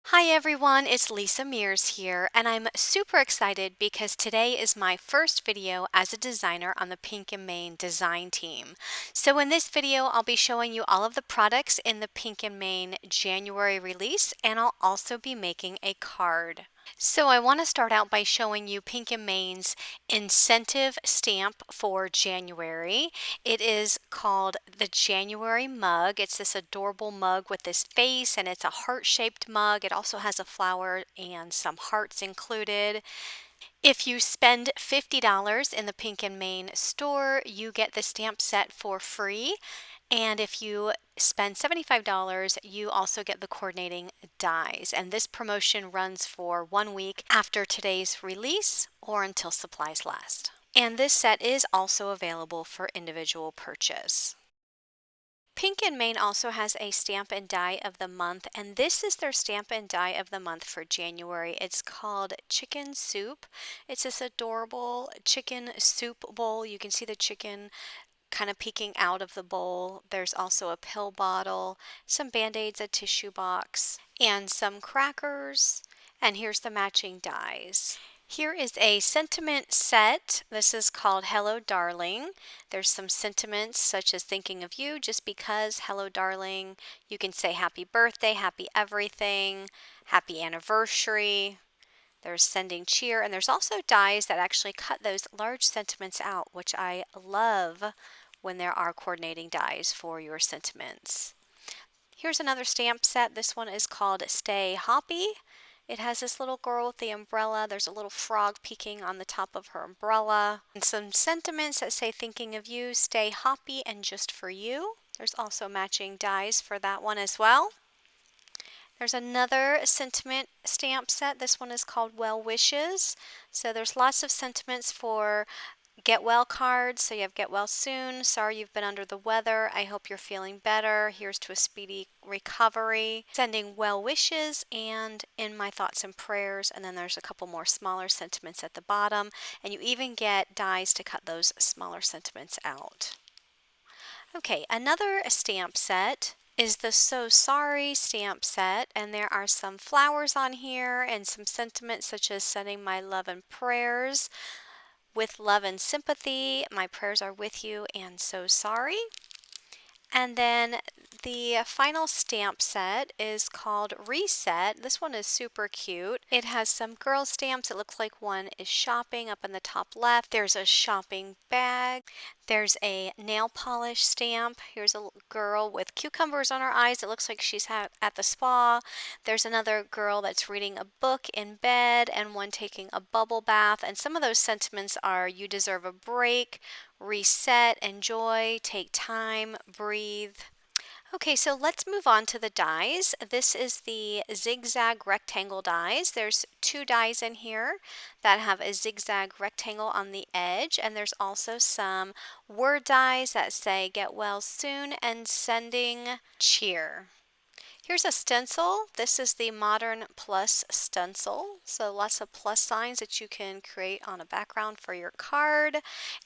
Hi everyone, it's Lisa Mears here, and I'm super excited because today is my first video as a designer on the Pink and Main design team. So in this video, I'll be showing you all of the products in the Pink and Main January release, and I'll also be making a card. So I want to start out by showing you Pink and Main's incentive stamp for January. It is called the January mug. It's this adorable mug with this face, and it's a heart-shaped mug. It also has a flower and some hearts included. If you spend $50 in the Pink and Main store, you get the stamp set for free. And if you spend $75, you also get the coordinating dies. And this promotion runs for 1 week after today's release or until supplies last. And this set is also available for individual purchase. Pink and Main also has a stamp and die of the month, and this is their stamp and die of the month for January. It's called Chicken Soup. It's this adorable chicken soup bowl. You can see the chicken kind of peeking out of the bowl. There's also a pill bottle, some Band-Aids, a tissue box, and some crackers. And here's the matching dies. Here is a sentiment set. This is called Hello Darling. There's some sentiments such as thinking of you just because, hello darling. You can say happy birthday, happy everything, happy anniversary. There's sending cheer, and there's also dies that actually cut those large sentiments out, which I love when there are coordinating dies for your sentiments. Here's another stamp set. This one is called Stay Hoppy. It has this little girl with the umbrella. There's a little frog peeking on the top of her umbrella. And some sentiments that say thinking of you, stay hoppy and just for you. There's also matching dies for that one as well. There's another sentiment stamp set. This one is called Well Wishes. So there's lots of sentiments for get well cards. So you have get well soon. Sorry you've been under the weather. I hope you're feeling better. Here's to a speedy recovery. Sending well wishes and in my thoughts and prayers. And then there's a couple more smaller sentiments at the bottom. And you even get dies to cut those smaller sentiments out. Okay, another stamp set is the So Sorry stamp set, and there are some flowers on here and some sentiments such as sending my love and prayers. With love and sympathy, my prayers are with you and so sorry. And then the final stamp set is called Reset. This one is super cute. It has some girl stamps. It looks like one is shopping up in the top left. There's a shopping bag. There's a nail polish stamp. Here's a girl with cucumbers on her eyes. It looks like she's at the spa. There's another girl that's reading a book in bed and one taking a bubble bath. And some of those sentiments are you deserve a break, reset, enjoy, take time, breathe. Okay, so let's move on to the dies. This is the Zig Zag Rectangle Dies. There's 2 dies in here that have a zigzag rectangle on the edge, and there's also some word dies that say get well soon and sending cheer. Here's a stencil. This is the Modern Plus stencil. So lots of plus signs that you can create on a background for your card.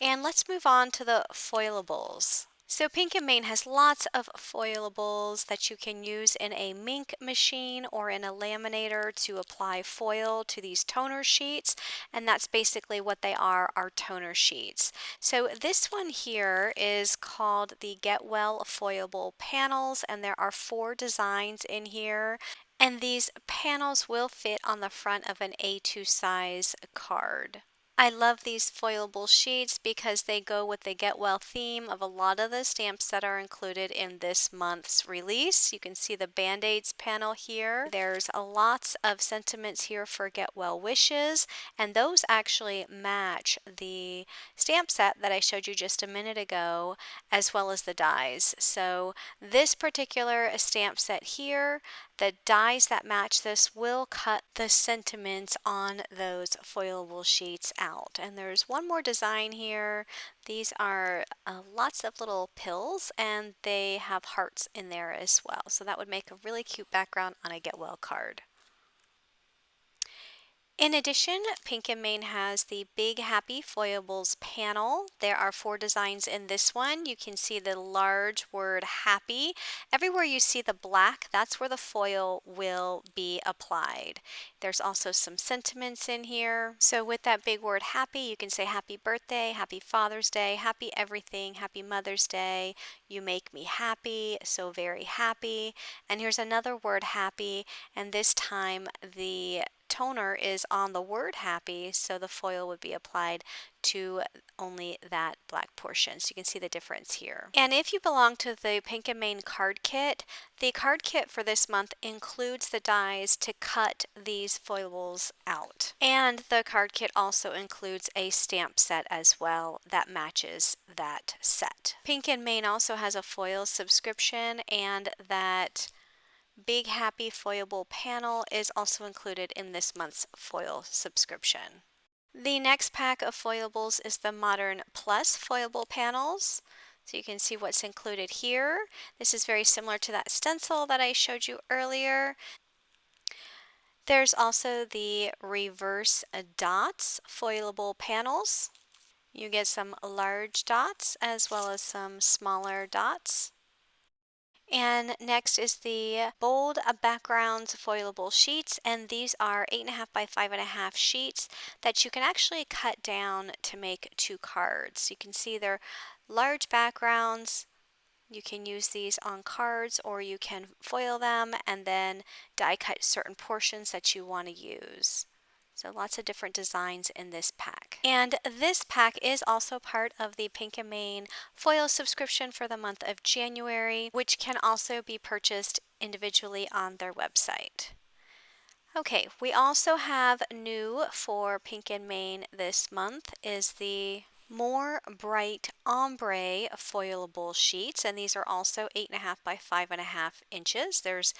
And let's move on to the foilables. So Pink and Main has lots of foilables that you can use in a mink machine or in a laminator to apply foil to these toner sheets, and that's basically what they are toner sheets. So this one here is called the Get Well Foilable Panels, and there are 4 designs in here. And these panels will fit on the front of an A2 size card. I love these foilable sheets because they go with the Get Well theme of a lot of the stamps that are included in this month's release. You can see the Band-Aids panel here. There's lots of sentiments here for Get Well wishes, and those actually match the stamp set that I showed you just a minute ago, as well as the dies. So this particular stamp set here, the dies that match this will cut the sentiments on those foilable sheets out. And there's one more design here. These are lots of little pills, and they have hearts in there as well. So that would make a really cute background on a Get Well card. In addition, Pink and Main has the Big Happy Foilables panel. There are 4 designs in this one. You can see the large word happy. Everywhere you see the black, that's where the foil will be applied. There's also some sentiments in here. So with that big word happy, you can say happy birthday, happy Father's Day, happy everything, happy Mother's Day. You make me happy, so very happy. And here's another word happy, and this time the toner is on the word happy, so the foil would be applied to only that black portion. So you can see the difference here. And if you belong to the Pink and Main card kit, the card kit for this month includes the dies to cut these foilables out. And the card kit also includes a stamp set as well that matches that set. Pink and Main also has a foil subscription, and that Big Happy Foilable panel is also included in this month's foil subscription. The next pack of foilables is the Modern Plus foilable panels. So you can see what's included here. This is very similar to that stencil that I showed you earlier. There's also the Reverse Dots foilable panels. You get some large dots as well as some smaller dots. And next is the Bold Backgrounds foilable sheets, and these are 8.5 by 5.5 sheets that you can actually cut down to make 2 cards. You can see they're large backgrounds. You can use these on cards, or you can foil them and then die cut certain portions that you want to use. So lots of different designs in this pack. And this pack is also part of the Pink and Main foil subscription for the month of January, which can also be purchased individually on their website. Okay, we also have new for Pink and Main this month is the More Bright Ombre foilable sheets, and these are also 8.5 by 5.5 inches. There's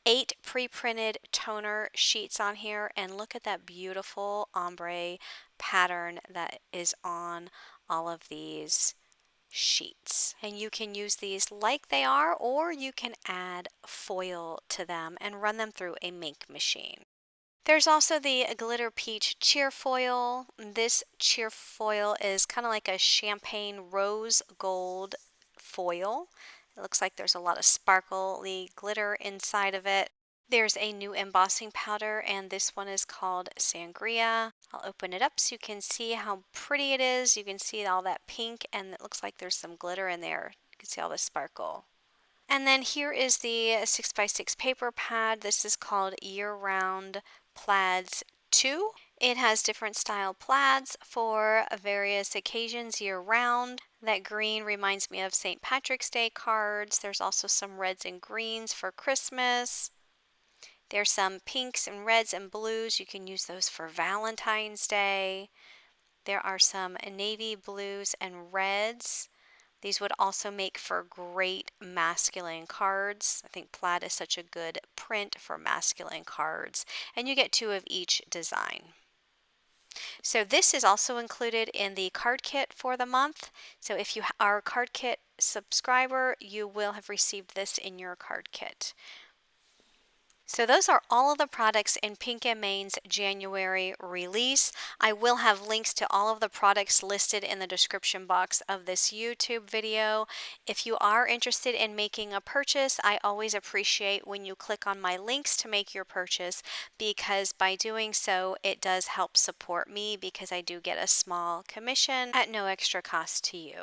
8 pre-printed toner sheets on here, and look at that beautiful ombre pattern that is on all of these sheets. And you can use these like they are, or you can add foil to them and run them through a make machine. There's also the Glitter Peach Cheerfoil. This Cheerfoil is kind of like a champagne rose gold foil. It looks like there's a lot of sparkly glitter inside of it. There's a new embossing powder, and this one is called Sangria. I'll open it up so you can see how pretty it is. You can see all that pink, and it looks like there's some glitter in there. You can see all the sparkle. And then here is the 6x6 paper pad. This is called Year Round Plaids 2. It has different style plaids for various occasions year round. That green reminds me of St. Patrick's Day cards. There's also some reds and greens for Christmas. There's some pinks and reds and blues. You can use those for Valentine's Day. There are some navy blues and reds. These would also make for great masculine cards. I think plaid is such a good print for masculine cards. And you get 2 of each design. So this is also included in the card kit for the month. So if you are a card kit subscriber, you will have received this in your card kit. So those are all of the products in Pink and Main's January release. I will have links to all of the products listed in the description box of this YouTube video. If you are interested in making a purchase, I always appreciate when you click on my links to make your purchase, because by doing so, it does help support me, because I do get a small commission at no extra cost to you.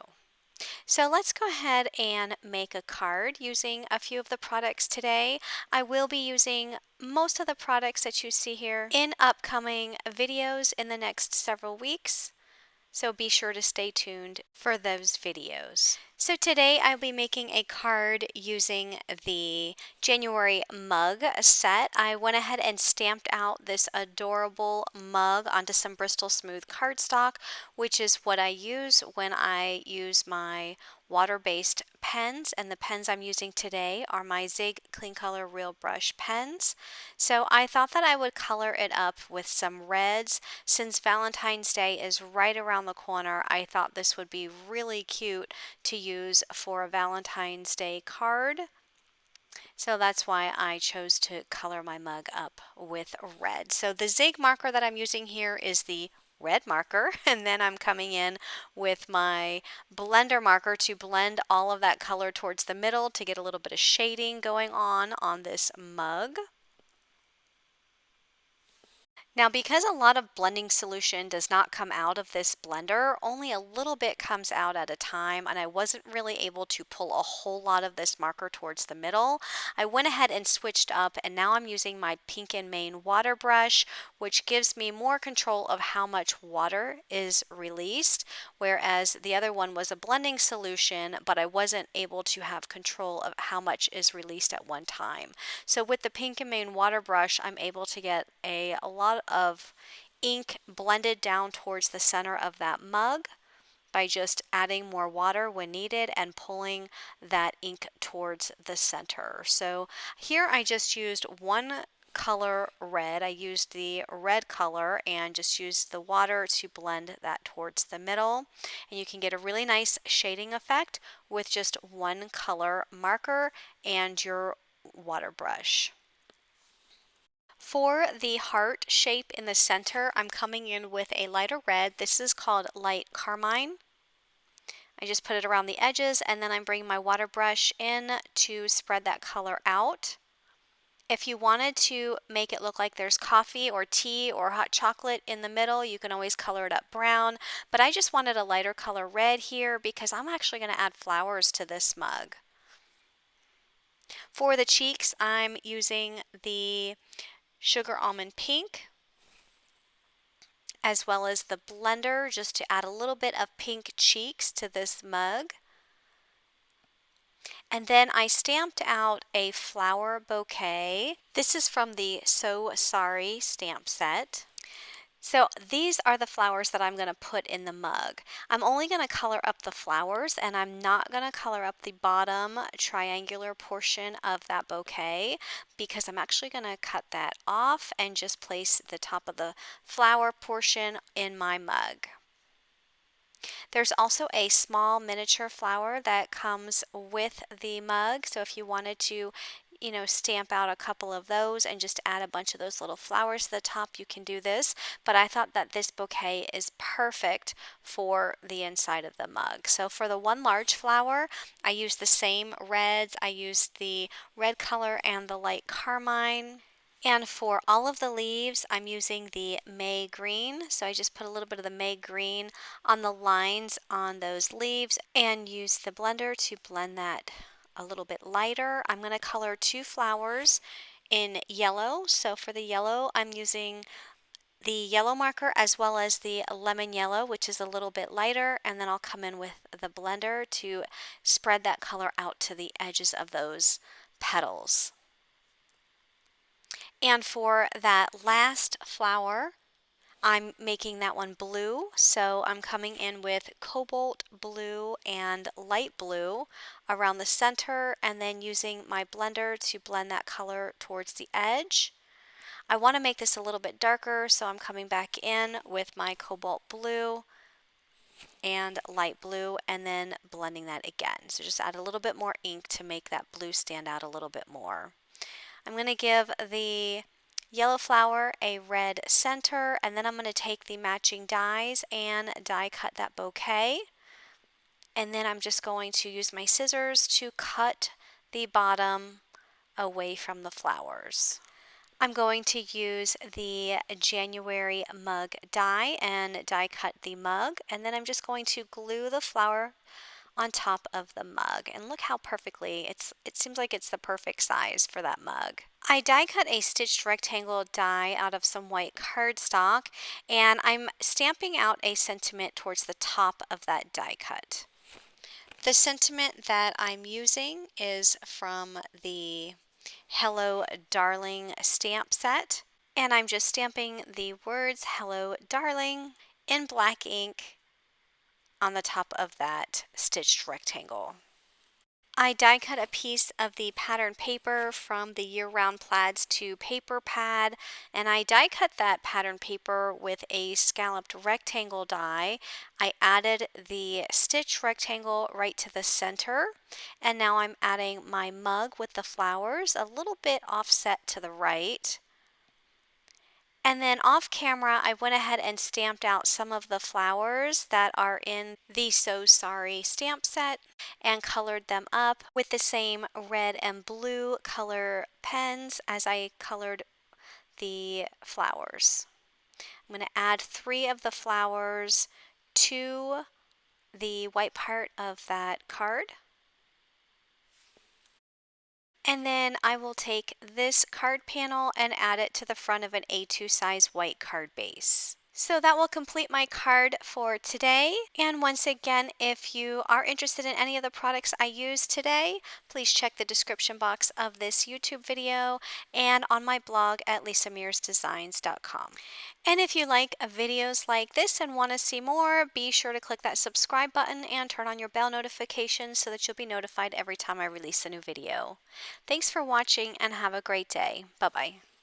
So let's go ahead and make a card using a few of the products today. I will be using most of the products that you see here in upcoming videos in the next several weeks. So be sure to stay tuned for those videos. So today I'll be making a card using the January mug set. I went ahead and stamped out this adorable mug onto some Bristol Smooth cardstock, which is what I use when I use my water-based pens, and the pens I'm using today are my Zig Clean Color Real Brush pens. So I thought that I would color it up with some reds. Since Valentine's Day is right around the corner, I thought this would be really cute to use for a Valentine's Day card. So that's why I chose to color my mug up with red. So the Zig marker that I'm using here is the red marker, and then I'm coming in with my blender marker to blend all of that color towards the middle to get a little bit of shading going on this mug. Now, because a lot of blending solution does not come out of this blender, only a little bit comes out at a time, and I wasn't really able to pull a whole lot of this marker towards the middle. I went ahead and switched up, and now I'm using my Pink and Main water brush, which gives me more control of how much water is released, whereas the other one was a blending solution, but I wasn't able to have control of how much is released at one time. So with the Pink and Main water brush, I'm able to get a lot of ink blended down towards the center of that mug by just adding more water when needed and pulling that ink towards the center. So here I just used one color red. I used the red color and just used the water to blend that towards the middle. And you can get a really nice shading effect with just one color marker and your water brush. For the heart shape in the center, I'm coming in with a lighter red. This is called light carmine. I just put it around the edges, and then I'm bringing my water brush in to spread that color out. If you wanted to make it look like there's coffee or tea or hot chocolate in the middle, you can always color it up brown, but I just wanted a lighter color red here because I'm actually going to add flowers to this mug. For the cheeks, I'm using the Sugar Almond Pink as well as the blender just to add a little bit of pink cheeks to this mug. And then I stamped out a flower bouquet. This is from the So Sorry stamp set. So these are the flowers that I'm going to put in the mug. I'm only going to color up the flowers, and I'm not going to color up the bottom triangular portion of that bouquet because I'm actually going to cut that off and just place the top of the flower portion in my mug. There's also a small miniature flower that comes with the mug. So if you wanted to, stamp out a couple of those and just add a bunch of those little flowers to the top, you can do this. But I thought that this bouquet is perfect for the inside of the mug. So for the one large flower, I used the same reds. I used the red color and the light carmine. And for all of the leaves, I'm using the May green. So I just put a little bit of the May green on the lines on those leaves and use the blender to blend that a little bit lighter. I'm going to color two flowers in yellow. So for the yellow, I'm using the yellow marker as well as the lemon yellow, which is a little bit lighter, and then I'll come in with the blender to spread that color out to the edges of those petals. And for that last flower, I'm making that one blue, so I'm coming in with cobalt blue and light blue around the center and then using my blender to blend that color towards the edge. I want to make this a little bit darker, so I'm coming back in with my cobalt blue and light blue and then blending that again. So just add a little bit more ink to make that blue stand out a little bit more. I'm going to give the yellow flower a red center, and then I'm going to take the matching dies and die cut that bouquet. And then I'm just going to use my scissors to cut the bottom away from the flowers. I'm going to use the January mug die and die cut the mug, and then I'm just going to glue the flower on top of the mug, and look how perfectly it seems like it's the perfect size for that mug. I die cut a stitched rectangle die out of some white cardstock, and I'm stamping out a sentiment towards the top of that die cut. The sentiment that I'm using is from the Hello Darling stamp set, and I'm just stamping the words Hello Darling in black ink on the top of that stitched rectangle. I die cut a piece of the pattern paper from the year-round plaids to paper pad, and I die cut that pattern paper with a scalloped rectangle die. I added the stitch rectangle right to the center, and now I'm adding my mug with the flowers a little bit offset to the right. And then off camera, I went ahead and stamped out some of the flowers that are in the So Sorry stamp set and colored them up with the same red and blue color pens as I colored the flowers. I'm going to add 3 of the flowers to the white part of that card. And then I will take this card panel and add it to the front of an A2 size white card base. So that will complete my card for today. And once again, if you are interested in any of the products I used today, please check the description box of this YouTube video and on my blog at lisamearsdesigns.com. And if you like videos like this and want to see more, be sure to click that subscribe button and turn on your bell notifications so that you'll be notified every time I release a new video. Thanks for watching and have a great day. Bye-bye.